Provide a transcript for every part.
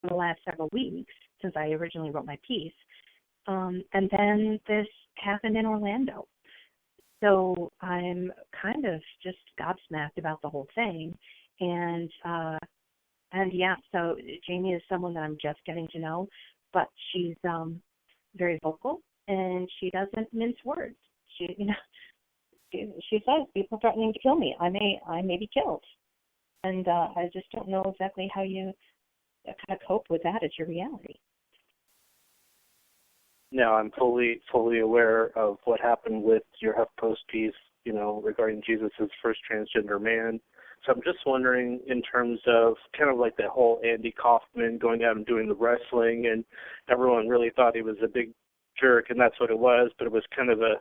for the last several weeks since I originally wrote my piece. And then this happened in Orlando. So I'm kind of just gobsmacked about the whole thing. And yeah, so Jamie is someone that I'm just getting to know, but she's very vocal and she doesn't mince words. She says, people threatening to kill me. I may be killed. And I just don't know exactly how you kind of cope with that as your reality. Now, I'm fully aware of what happened with your HuffPost piece, regarding Jesus as first transgender man. So I'm just wondering, in terms of kind of like that whole Andy Kaufman going out and doing the wrestling, and everyone really thought he was a big jerk, and that's what it was, but it was kind of a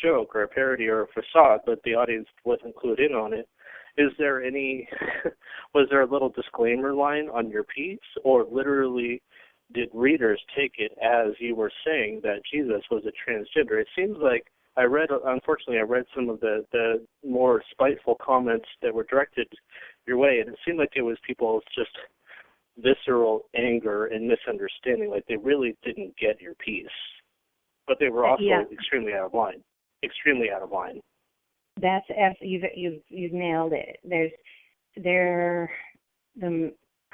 joke or a parody or a facade, but the audience wasn't clued in on it. Was there a little disclaimer line on your piece, or literally did readers take it as you were saying that Jesus was a transgender? It seems like unfortunately, I read some of the more spiteful comments that were directed your way, and it seemed like it was people's just visceral anger and misunderstanding, like they really didn't get your piece. But they were also extremely out of line. Extremely out of line. That's you've nailed it.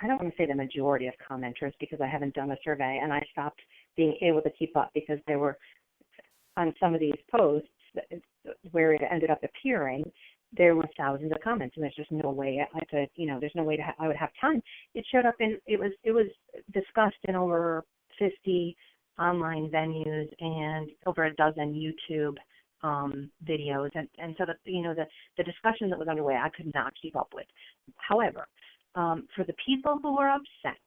I don't want to say the majority of commenters because I haven't done a survey, and I stopped being able to keep up because there were, on some of these posts where it ended up appearing, there were thousands of comments, and there's just no way I could, there's no way I would have time. It showed up it was discussed in over 50 online venues and over a dozen YouTube videos, and so the discussion that was underway I could not keep up with. However, for the people who were upset,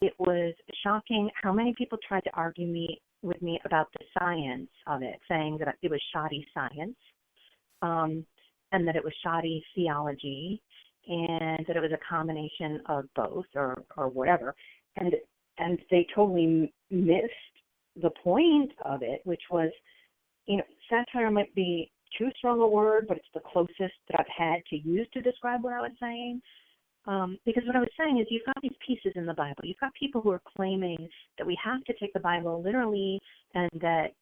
it was shocking how many people tried to argue with me about the science of it, saying that it was shoddy science, and that it was shoddy theology, and that it was a combination of both or whatever, and they totally missed the point of it, which was, satire might be too strong a word, but it's the closest that I've had to use to describe what I was saying. Because what I was saying is, you've got these pieces in the Bible. You've got people who are claiming that we have to take the Bible literally, and that,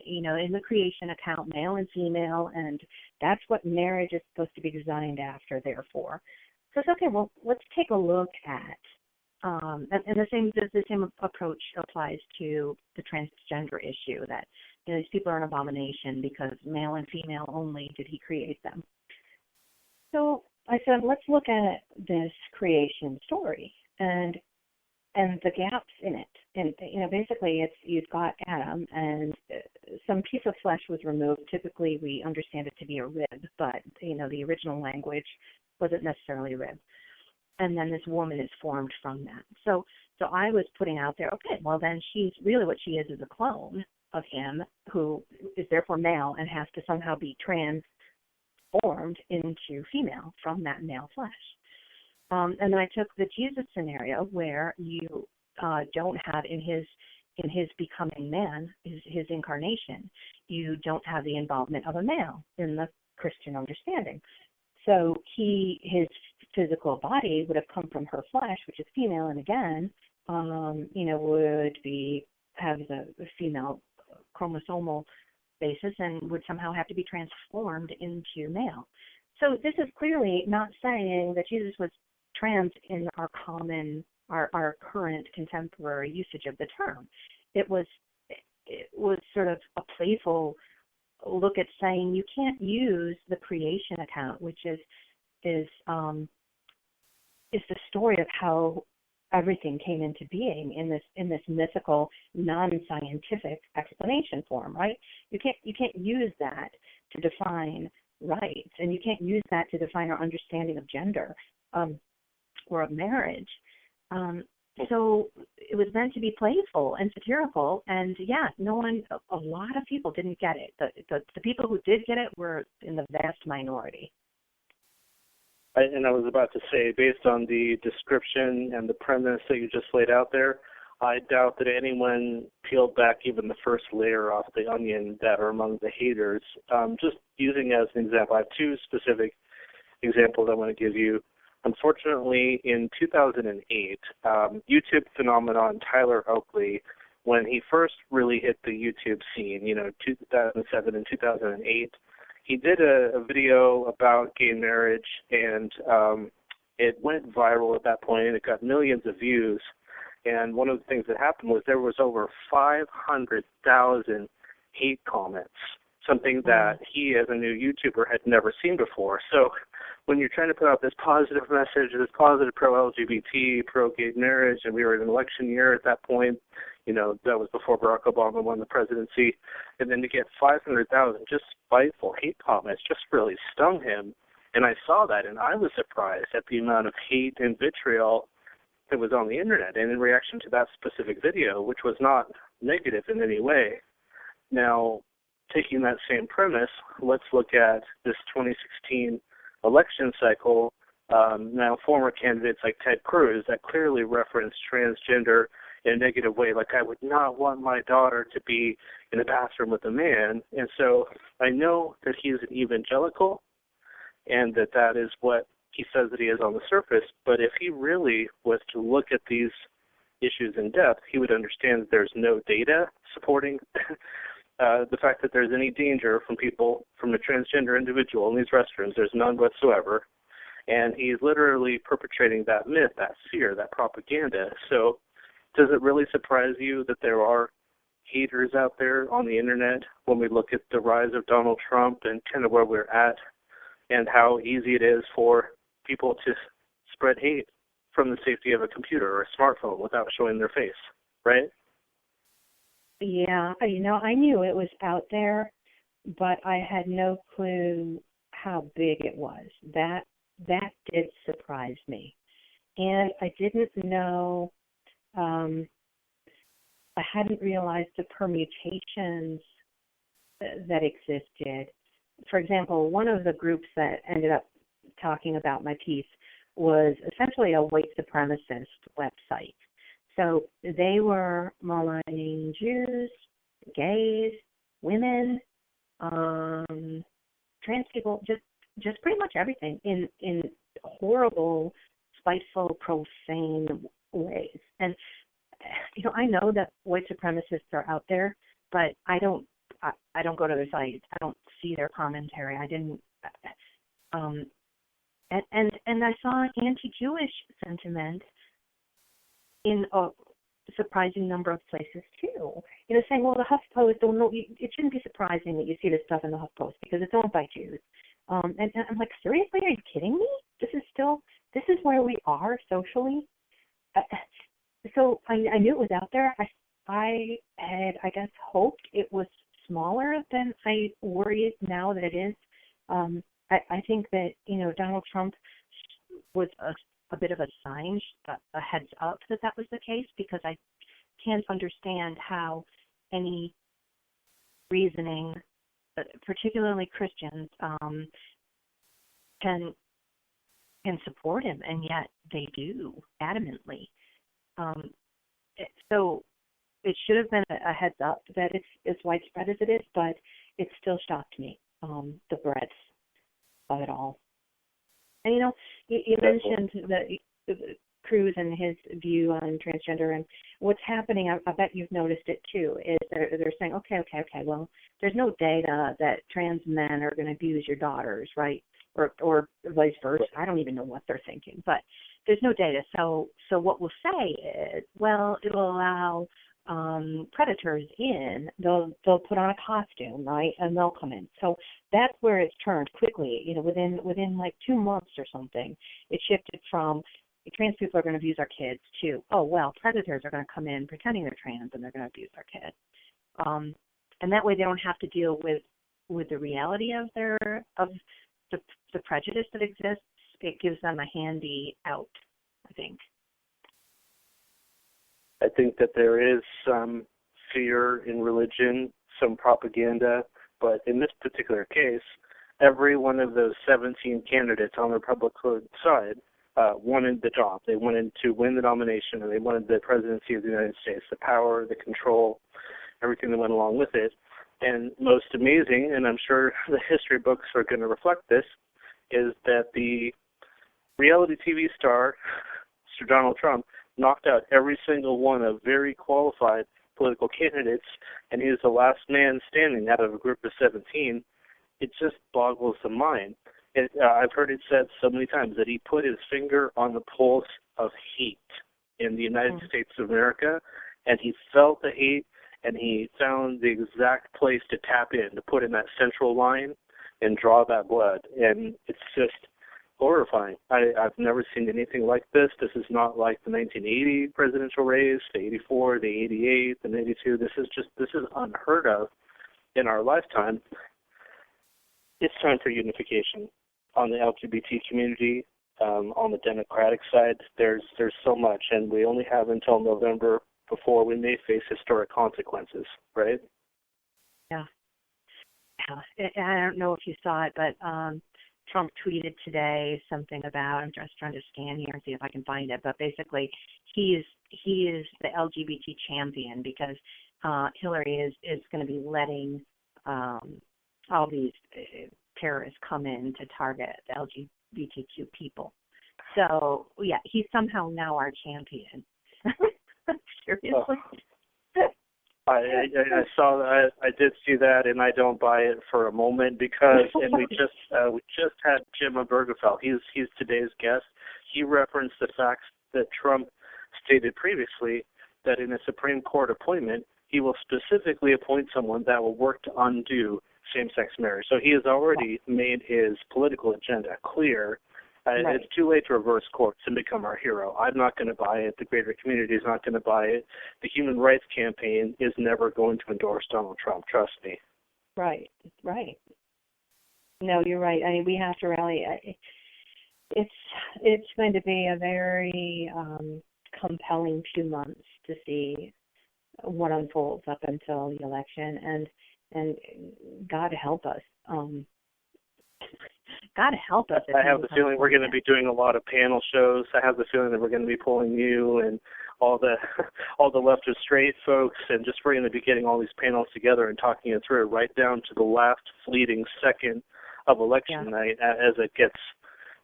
in the creation account, male and female, and that's what marriage is supposed to be designed after, therefore. So it's okay, well, let's take a look at, and the same approach applies to the transgender issue, that these people are an abomination because male and female only did he create them. So I said, let's look at this creation story and the gaps in it. And, basically you've got Adam, and some piece of flesh was removed. Typically we understand it to be a rib, but, the original language wasn't necessarily rib. And then this woman is formed from that. So I was putting out there, okay, well then she's really, what she is a clone of him, who is therefore male and has to somehow be transformed into female from that male flesh. And then I took the Jesus scenario, where you don't have in his becoming man, his incarnation, you don't have the involvement of a male in the Christian understanding. So his physical body would have come from her flesh, which is female, and again, would have the female chromosomal basis and would somehow have to be transformed into male. So this is clearly not saying that Jesus was trans in our current contemporary usage of the term. It was sort of a playful look at saying you can't use the creation account, which is the story of how everything came into being in this mythical, non-scientific explanation form, right? You can't use that to define rights, and you can't use that to define our understanding of gender or of marriage. So it was meant to be playful and satirical, and a lot of people didn't get it. The people who did get it were in the vast minority. And I was about to say, based on the description and the premise that you just laid out there, I doubt that anyone peeled back even the first layer off the onion that are among the haters. Just using as an example, I have two specific examples I want to give you. unfortunately, in 2008, YouTube phenomenon Tyler Oakley, when he first really hit the YouTube scene, 2007 and 2008, he did a video about gay marriage, and it went viral at that point, and it got millions of views. And one of the things that happened was there was over 500,000 hate comments, something that he, as a new YouTuber, had never seen before. So when you're trying to put out this positive message, this positive pro-LGBT, pro-gay marriage, and we were in an election year at that point, that was before Barack Obama won the presidency, and then to get 500,000 just spiteful hate comments just really stung him. And I saw that, and I was surprised at the amount of hate and vitriol that was on the internet, and in reaction to that specific video, which was not negative in any way. Now, taking that same premise, let's look at this 2016 election cycle. Now, former candidates like Ted Cruz that clearly referenced transgender in a negative way, like I would not want my daughter to be in a bathroom with a man. And so I know that he is an evangelical and that is what he says that he is on the surface, but if he really was to look at these issues in depth, he would understand that there's no data supporting the fact that there's any danger from a transgender individual in these restrooms. There's none whatsoever. And he's literally perpetrating that myth, that fear, that propaganda. So does it really surprise you that there are haters out there on the internet when we look at the rise of Donald Trump and kind of where we're at and how easy it is for people to spread hate from the safety of a computer or a smartphone without showing their face, right? Yeah, I knew it was out there, but I had no clue how big it was. That did surprise me. And I didn't know, I hadn't realized the permutations that existed. For example, one of the groups that ended up talking about my piece was essentially a white supremacist website. So they were maligning Jews, gays, women, trans people, just pretty much everything in horrible, spiteful, profane ways. And I know that white supremacists are out there, but I don't go to their site. I don't see their commentary. I didn't. And I saw anti-Jewish sentiment in a surprising number of places too. Saying, well, the HuffPost, it shouldn't be surprising that you see this stuff in the HuffPost because it's owned by Jews. And I'm like, seriously, are you kidding me? This is where we are socially. So I knew it was out there. I had, I guess, hoped it was smaller than I worried now that it is. I think that, Donald Trump was a bit of a sign, a heads up that was the case, because I can't understand how any reasoning, particularly Christians, can support him, and yet they do adamantly. So it should have been a heads up that it's as widespread as it is, but it still shocked me, the breadth of it all. And you mentioned the Cruz and his view on transgender, and what's happening, I bet you've noticed it too, is they're saying, okay, well, there's no data that trans men are going to abuse your daughters, right? Or vice versa. I don't even know what they're thinking, but there's no data. So what we'll say is, well, it'll allow predators in. They'll put on a costume, right, and they'll come in. So that's where it's turned quickly. Within like 2 months or something, it shifted from trans people are going to abuse our kids to, oh well, predators are going to come in pretending they're trans and they're going to abuse our kids. And that way they don't have to deal with the reality of the prejudice that exists. It gives them a handy out, I think. I think that there is some fear in religion, some propaganda, but in this particular case, every one of those 17 candidates on the Republican side wanted the job. They wanted to win the nomination, and they wanted the presidency of the United States, the power, the control, everything that went along with it. And most amazing, and I'm sure the history books are going to reflect this, is that the reality TV star, Mr. Donald Trump, knocked out every single one of very qualified political candidates, and he was the last man standing out of a group of 17. It just boggles the mind. I've heard it said so many times that he put his finger on the pulse of hate in the United States of America, and he felt the hate, and he found the exact place to tap in, to put in that central line and draw that blood. And it's just horrifying. I've never seen anything like this. This is not like the 1980 presidential race, the 84, the 88, the 92. This is unheard of in our lifetime. It's time for unification on the LGBT community. On the Democratic side, there's so much, and we only have until November before we may face historic consequences, right? Yeah. I don't know if you saw it, but Trump tweeted today something about, I'm just trying to scan here and see if I can find it, but basically he is the LGBT champion because Hillary is going to be letting all these terrorists come in to target the LGBTQ people. So, yeah, he's somehow now our champion. Seriously? I saw that. I did see that, and I don't buy it for a moment because, and we just had Jim Obergefell. He's today's guest. He referenced the fact that Trump stated previously that in a Supreme Court appointment, he will specifically appoint someone that will work to undo same-sex marriage. So he has already made his political agenda clear. Right. It's too late to reverse course and become our hero. I'm not going to buy it. The greater community is not going to buy it. The Human Rights Campaign is never going to endorse Donald Trump. Trust me. Right. No, you're right. I mean, we have to rally. It's going to be a very compelling few months to see what unfolds up until the election, and God help us. God help us. I have the feeling we're going to be doing a lot of panel shows. I have the feeling that we're going to be pulling you and all the left of straight folks, and just we're going to be getting all these panels together and talking it through right down to the last fleeting second of election night as it gets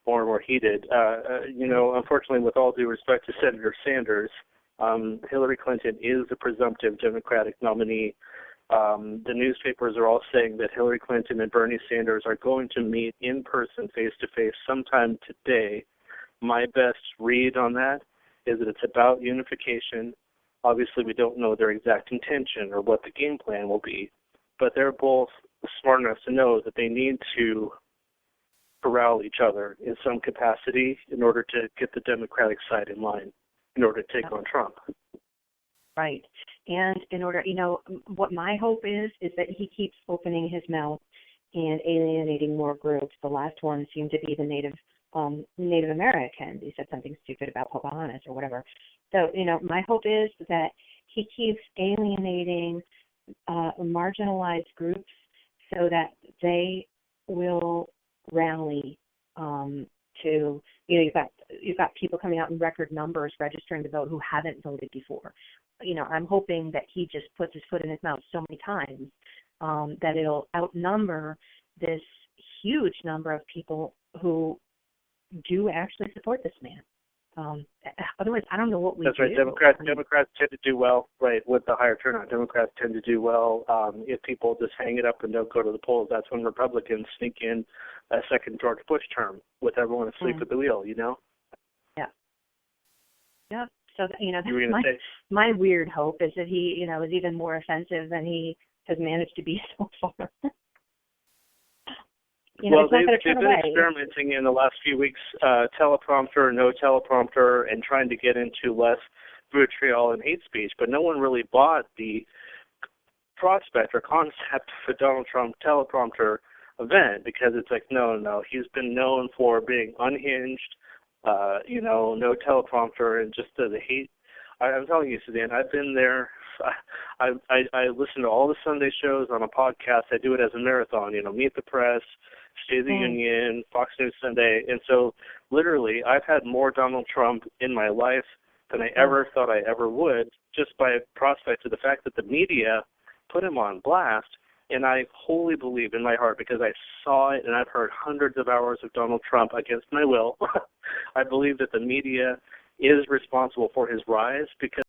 more and more heated. Unfortunately, with all due respect to Senator Sanders, Hillary Clinton is the presumptive Democratic nominee. The newspapers are all saying that Hillary Clinton and Bernie Sanders are going to meet in person, face-to-face, sometime today. My best read on that is that it's about unification. Obviously, we don't know their exact intention or what the game plan will be, but they're both smart enough to know that they need to corral each other in some capacity in order to get the Democratic side in line, in order to take on Trump. Right. And in order, what my hope is that he keeps opening his mouth and alienating more groups. The last one seemed to be the Native Americans. He said something stupid about Pocahontas or whatever. So, my hope is that he keeps alienating marginalized groups so that they will rally to, you've got people coming out in record numbers registering to vote who haven't voted before. I'm hoping that he just puts his foot in his mouth so many times that it'll outnumber this huge number of people who do actually support this man. Otherwise, I don't know what we do. That's right. Democrats tend to do well, right, with the higher turnout. Democrats tend to do well. If people just hang it up and don't go to the polls, that's when Republicans sneak in a second George Bush term with everyone asleep at the wheel, Yeah. Yeah. So, that's my weird hope is that he, is even more offensive than he has managed to be so far. Well, they've been experimenting in the last few weeks, teleprompter, no teleprompter, and trying to get into less vitriol and hate speech, but no one really bought the prospect or concept of a Donald Trump teleprompter event because it's like, no, he's been known for being unhinged, no teleprompter, and just the hate. I'm telling you, Suzanne, I've been there. I listen to all the Sunday shows on a podcast. I do it as a marathon, Meet the Press, State of the Union, Fox News Sunday. And so literally I've had more Donald Trump in my life than I ever thought I ever would, just by prospect of the fact that the media put him on blast And I wholly believe in my heart, because I saw it and I've heard hundreds of hours of Donald Trump against my will. I believe that the media is responsible for his rise, because